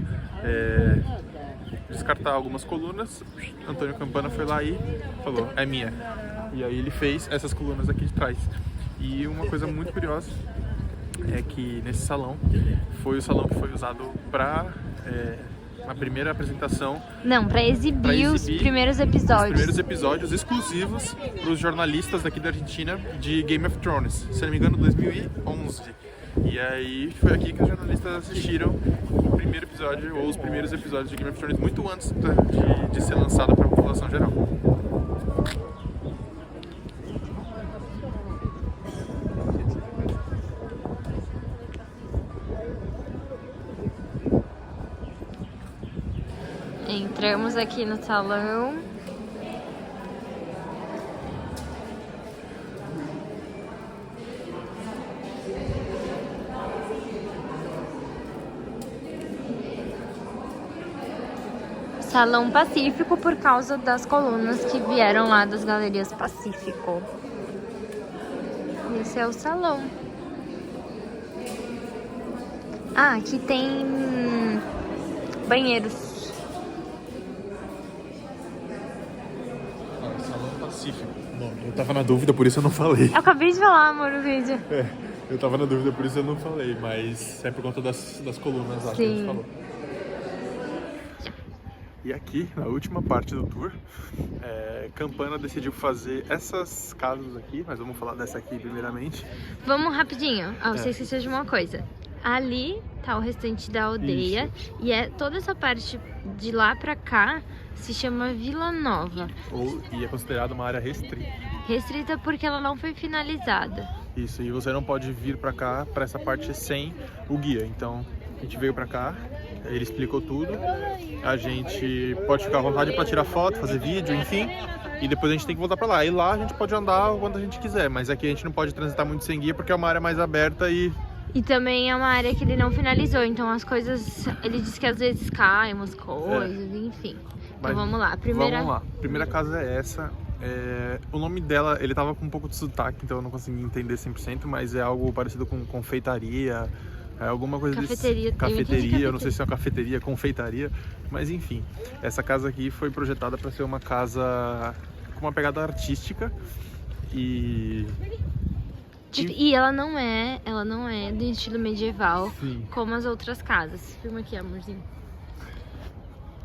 descartar algumas colunas. Antônio Campana foi lá e falou, é minha. E aí ele fez essas colunas aqui de trás. E uma coisa muito curiosa é que nesse salão foi o salão que foi usado para a primeira apresentação. Não, pra exibir os primeiros episódios. Os primeiros episódios exclusivos para os jornalistas daqui da Argentina de Game of Thrones, se não me engano, 2011. E aí foi aqui que os jornalistas assistiram o primeiro episódio, ou os primeiros episódios de Game of Thrones, muito antes de ser lançada para a população geral. Entramos aqui no salão. Salão Pacífico por causa das colunas que vieram lá das Galerias Pacífico. Esse é o salão. Ah, aqui tem banheiros. Salão Pacífico. Bom, eu tava na dúvida, por isso eu não falei. Eu acabei de falar, amor, no vídeo. Eu tava na dúvida, por isso eu não falei, mas é por conta das colunas lá que a gente falou. E aqui, na última parte do tour, Campana decidiu fazer essas casas aqui, mas vamos falar dessa aqui primeiramente. Vamos rapidinho. Você esqueceu de uma coisa. Ali tá o restante da aldeia. Isso. E toda essa parte de lá pra cá se chama Vila Nova. E é considerada uma área restrita. Restrita porque ela não foi finalizada. Isso, e você não pode vir pra cá, pra essa parte sem o guia. Então, a gente veio pra cá, ele explicou tudo. A gente pode ficar à vontade pra tirar foto, fazer vídeo, enfim. E depois a gente tem que voltar pra lá. E lá a gente pode andar quando a gente quiser, mas aqui a gente não pode transitar muito sem guia porque é uma área mais aberta e também é uma área que ele não finalizou, então as coisas, ele disse que às vezes caem umas coisas, enfim. Então vamos lá, Vamos lá, a primeira casa é essa. O nome dela, ele tava com um pouco de sotaque, então eu não consegui entender 100%, mas é algo parecido com confeitaria, alguma coisa cafeteria. Cafeteria, eu não sei se é uma cafeteria, confeitaria, mas enfim. Essa casa aqui foi projetada para ser uma casa com uma pegada artística e ela não é do estilo medieval. Sim. Como as outras casas. Filma aqui, amorzinho.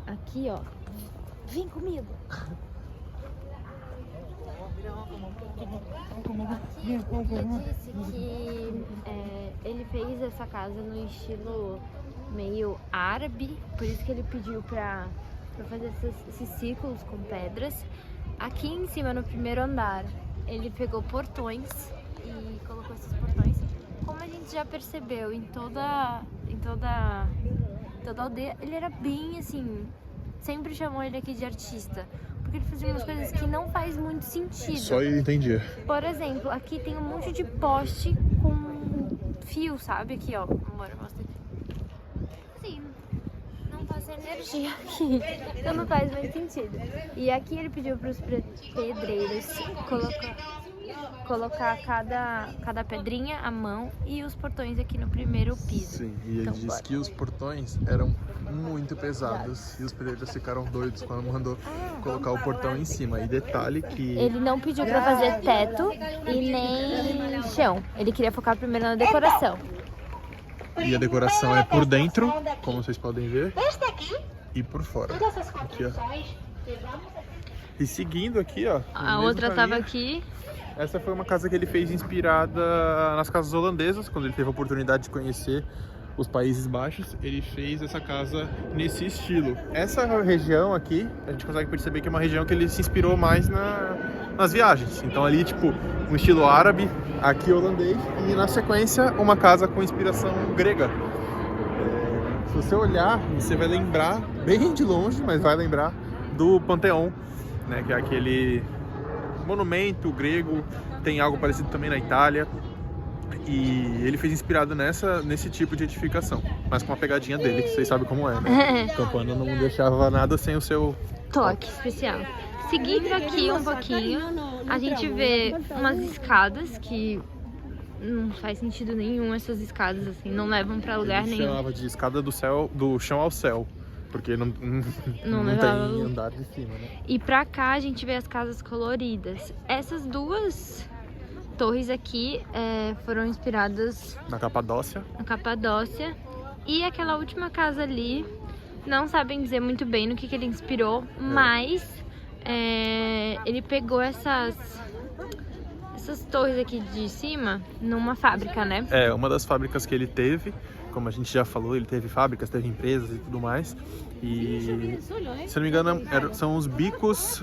Aqui, ó. Vem comigo. Ele disse que ele fez essa casa no estilo meio árabe, por isso que ele pediu pra fazer esses círculos com pedras. aqui em cima, no primeiro andar, ele pegou portões e colocou esses portões. Como a gente já percebeu em toda a aldeia, ele era bem assim, sempre chamou ele aqui de artista, porque ele fazia umas coisas que não faz muito sentido. Só ele entendia. Por exemplo, aqui tem um monte de poste com fio, sabe? Aqui, ó. Bora, mostra aqui. Sim, não passa energia aqui. Então não faz muito sentido. E aqui ele pediu para os pedreiros colocar cada pedrinha à mão e os portões aqui no primeiro piso. Sim, e ele então, disse que os portões eram muito pesados e os pedreiros ficaram doidos quando mandou colocar o portão em cima. E detalhe que... Ele não pediu para fazer teto e nem chão. Ele queria focar primeiro na decoração. E a decoração é por dentro, como vocês podem ver, e por fora. Aqui, ó. E seguindo aqui, ó. A outra tava aqui. Essa foi uma casa que ele fez inspirada nas casas holandesas, quando ele teve a oportunidade de conhecer os Países Baixos, ele fez essa casa nesse estilo. Essa região aqui, a gente consegue perceber que é uma região que ele se inspirou mais nas viagens. Então ali, tipo, um estilo árabe, aqui holandês, e na sequência uma casa com inspiração grega. Se você olhar, você vai lembrar, bem de longe, mas vai lembrar do Panteão, né, que é aquele monumento grego, tem algo parecido também na Itália. E ele fez inspirado nesse tipo de edificação, mas com uma pegadinha dele, que vocês sabem como é, né? Campana não deixava nada sem o seu toque especial. Seguindo aqui um pouquinho, a gente vê umas escadas que não faz sentido nenhum, essas escadas assim, não levam pra lugar nenhum. Chamava de escada do chão ao céu, porque não tem andar de cima, né? E pra cá a gente vê as casas coloridas. Essas duas torres aqui foram inspiradas na Capadócia. E aquela última casa ali, não sabem dizer muito bem no que ele inspirou, mas ele pegou essas torres aqui de cima numa fábrica, né? É, uma das fábricas que ele teve, como a gente já falou, ele teve fábricas, teve empresas e tudo mais. E, se não me engano, são os bicos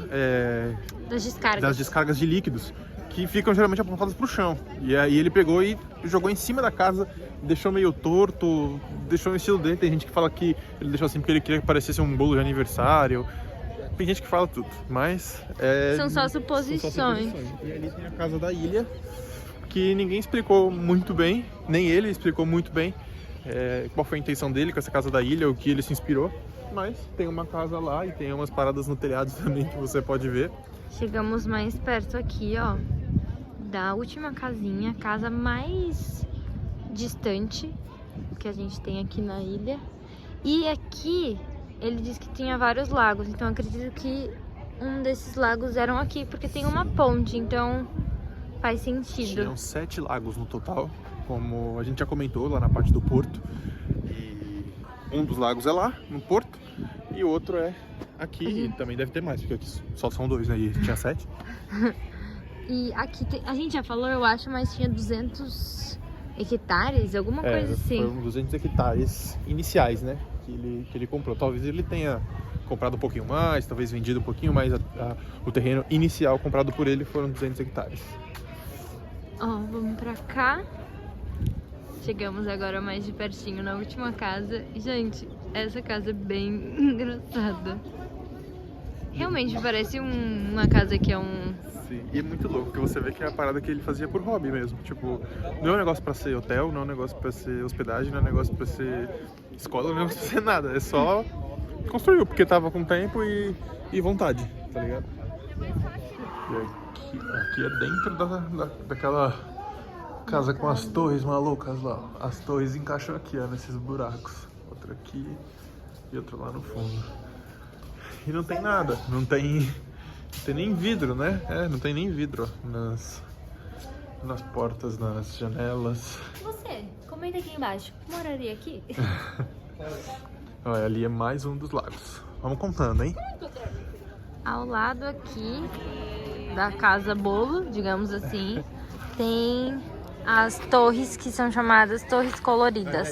das descargas de líquidos, que ficam geralmente apontadas para o chão. E aí ele pegou e jogou em cima da casa, deixou meio torto, deixou no estilo dele. Tem gente que fala que ele deixou assim porque ele queria que parecesse um bolo de aniversário. Tem gente que fala tudo, mas... São só suposições. E ali tem a casa da ilha, que ninguém explicou muito bem, nem ele explicou muito bem qual foi a intenção dele com essa casa da ilha, o que ele se inspirou. Mas tem uma casa lá e tem umas paradas no telhado também que você pode ver. Chegamos mais perto aqui, ó, da última casinha, casa mais distante que a gente tem aqui na ilha. E aqui ele disse que tinha vários lagos, então eu acredito que um desses lagos eram aqui, porque tem uma ponte, então faz sentido. Tinham 7 lagos no total, como a gente já comentou lá na parte do porto. E um dos lagos é lá, no porto, e o outro é aqui, e também deve ter mais, porque aqui só são 2, né? E tinha 7. E aqui a gente já falou, eu acho, mas tinha 200 hectares, alguma coisa assim. Foram 200 hectares iniciais, né? Que ele comprou. Talvez ele tenha comprado um pouquinho mais, talvez vendido um pouquinho mais. O terreno inicial comprado por ele foram 200 hectares. Ó, vamos pra cá. Chegamos agora mais de pertinho na última casa. Gente, essa casa é bem engraçada. Realmente parece uma casa que é um... Sim, e é muito louco, porque você vê que é a parada que ele fazia por hobby mesmo. Tipo, não é um negócio pra ser hotel, não é um negócio pra ser hospedagem, não é um negócio pra ser escola, não é um negócio pra ser nada. É só construiu, porque tava com tempo e vontade, tá ligado? E aqui é dentro daquela casa com as torres malucas lá. As torres encaixam aqui, ó, nesses buracos. Outra aqui e outra lá no fundo. E não tem nada, não tem nem vidro, né? Não tem nem vidro nas portas, nas janelas. Você, comenta aqui embaixo, moraria aqui? Olha, ali é mais um dos lagos. Vamos contando, hein? Ao lado aqui da casa bolo, digamos assim, tem as torres que são chamadas torres coloridas.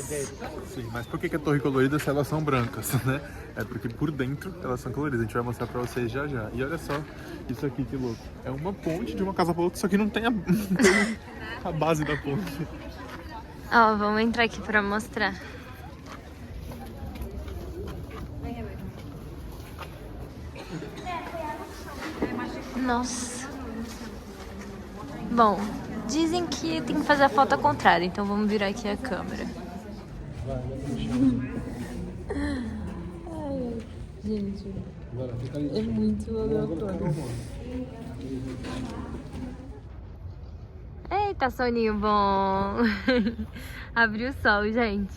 Sim, mas por que é torre colorida se elas são brancas, né? É porque por dentro elas são coloridas. A gente vai mostrar pra vocês já já. E olha só isso aqui, que louco. É uma ponte de uma casa pra outra, só que não tem a base da ponte. Ó, vamos entrar aqui pra mostrar. Nossa. Bom, dizem que tem que fazer a foto ao contrário, então vamos virar aqui a câmera. Ai, gente, é muito aleatório. Eita, soninho bom. Abriu o sol, gente.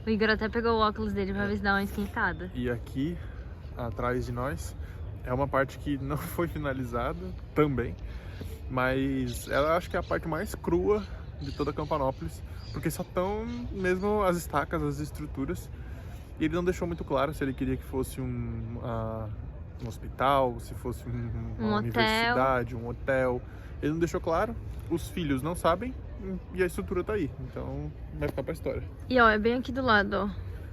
O Igor até pegou o óculos dele pra ver se dá uma esquentada. E aqui, atrás de nós, é uma parte que não foi finalizada também. Mas ela acho que é a parte mais crua de toda Campanópolis, porque só estão mesmo as estacas, as estruturas. E ele não deixou muito claro se ele queria que fosse um hospital, se fosse uma universidade, um hotel. Ele não deixou claro, os filhos não sabem e a estrutura tá aí. Então vai ficar pra história. E ó, é bem aqui do lado, ó.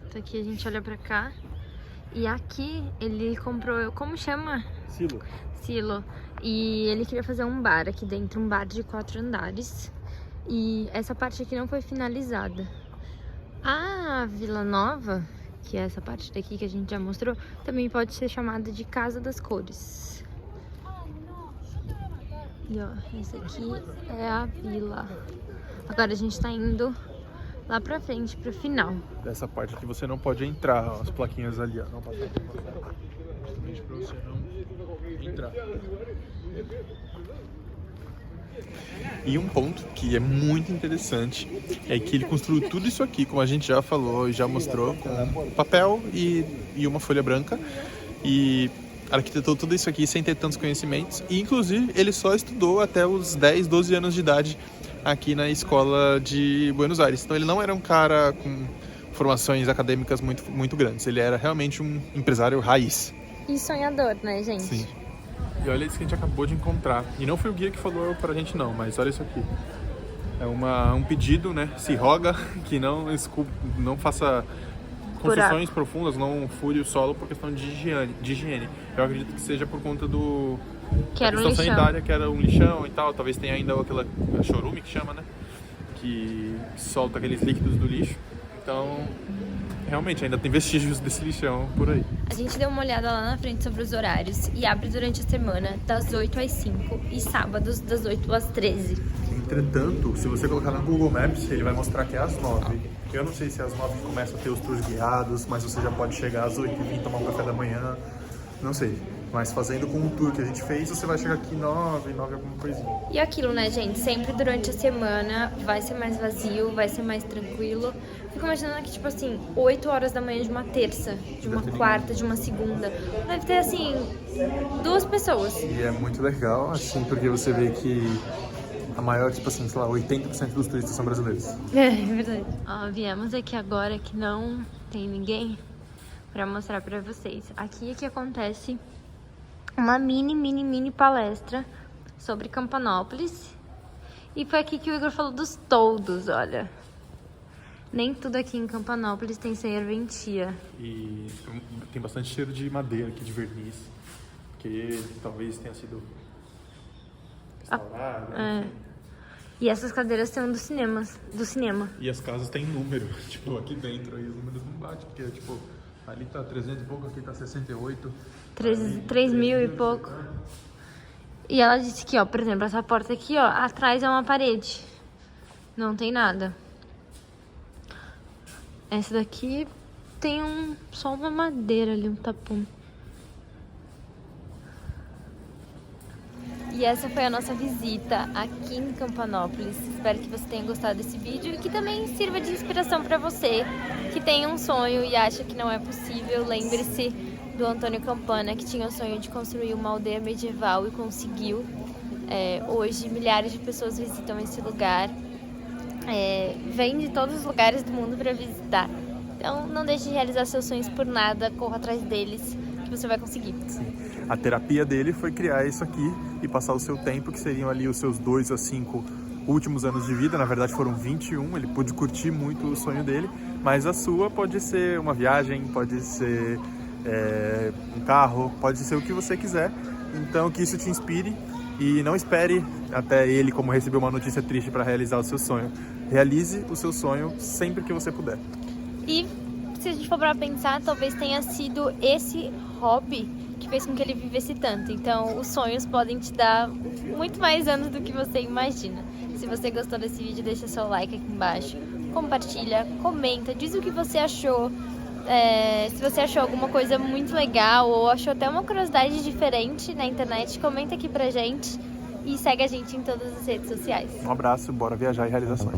Então aqui a gente olha pra cá. E aqui ele comprou, como chama? Silo. Silo. E ele queria fazer um bar aqui dentro, um bar de 4 andares. E essa parte aqui não foi finalizada. A Vila Nova, que é essa parte daqui que a gente já mostrou, também pode ser chamada de Casa das Cores. E ó, essa aqui é a vila. Agora a gente tá indo lá pra frente, pro final. Dessa parte aqui você não pode entrar, ó, as plaquinhas ali, ó. Não passar aqui, justamente pra você não entrar. E um ponto que é muito interessante é que ele construiu tudo isso aqui, como a gente já falou e já mostrou, com papel e uma folha branca. E arquitetou tudo isso aqui sem ter tantos conhecimentos. E inclusive ele só estudou até os 10, 12 anos de idade aqui na escola de Buenos Aires. Então ele não era um cara com formações acadêmicas muito grandes. Ele era realmente um empresário raiz. E sonhador, né, gente? Sim. E olha isso que a gente acabou de encontrar. E não foi o guia que falou pra gente não, mas olha isso aqui. É um pedido, né? Se roga que não faça construções profundas, não fure o solo por questão de higiene. Eu acredito que seja por conta que era da questão sanitária, que era um lixão e tal. Talvez tenha ainda aquela chorume que chama, né? Que solta aqueles líquidos do lixo. Então, realmente, ainda tem vestígios desse lixão por aí. A gente deu uma olhada lá na frente sobre os horários e abre durante a semana das 8 às 5 e sábados das 8 às 13. Entretanto, se você colocar no Google Maps, ele vai mostrar que é às 9. Eu não sei se é às 9 que começa a ter os tours guiados, mas você já pode chegar às 8 e vir tomar um café da manhã. Não sei. Mas fazendo com o tour que a gente fez, você vai chegar aqui 9 alguma coisinha. E aquilo, né, gente? Sempre durante a semana vai ser mais vazio, vai ser mais tranquilo. Fico imaginando que, tipo assim, 8 horas da manhã de uma terça, de uma quarta, de uma segunda. Deve ter, assim, 2 pessoas. E é muito legal, assim, porque você vê que a maior, tipo assim, sei lá, 80% dos turistas são brasileiros. É verdade. Ó, viemos aqui agora que não tem ninguém pra mostrar pra vocês. Aqui é que acontece uma mini palestra sobre Campanópolis. E foi aqui que o Igor falou dos toldos, olha. Nem tudo aqui em Campanópolis tem serventia. E tem bastante cheiro de madeira aqui, de verniz. Que talvez tenha sido restaurado. É. E essas cadeiras são do cinema. E as casas têm número, tipo, aqui dentro. Aí os números não batem, porque, tipo, ali tá 300 e pouco, aqui tá 68. 3 mil e pouco. E ela disse que, ó, por exemplo, essa porta aqui, ó, atrás é uma parede. Não tem nada. Essa daqui tem só uma madeira ali, um tapume. E essa foi a nossa visita aqui em Campanópolis. Espero que você tenha gostado desse vídeo e que também sirva de inspiração para você que tem um sonho e acha que não é possível. Lembre-se do Antônio Campana, que tinha o sonho de construir uma aldeia medieval e conseguiu. Hoje, milhares de pessoas visitam esse lugar. Vêm de todos os lugares do mundo para visitar. Então, não deixe de realizar seus sonhos por nada. Corra atrás deles, que você vai conseguir. Sim. A terapia dele foi criar isso aqui e passar o seu tempo, que seriam ali os seus 2 a 5 últimos anos de vida, na verdade foram 21, ele pôde curtir muito o sonho dele, mas a sua pode ser uma viagem, pode ser um carro, pode ser o que você quiser. Então que isso te inspire e não espere até ele como receber uma notícia triste para realizar o seu sonho. Realize o seu sonho sempre que você puder. E se a gente for para pensar, talvez tenha sido esse hobby que fez com que ele vivesse tanto. Então os sonhos podem te dar muito mais anos do que você imagina. Se você gostou desse vídeo, deixa seu like aqui embaixo, compartilha, comenta, diz o que você achou. Se você achou alguma coisa muito legal ou achou até uma curiosidade diferente na internet, comenta aqui pra gente e segue a gente em todas as redes sociais. Um abraço, bora viajar e realizações.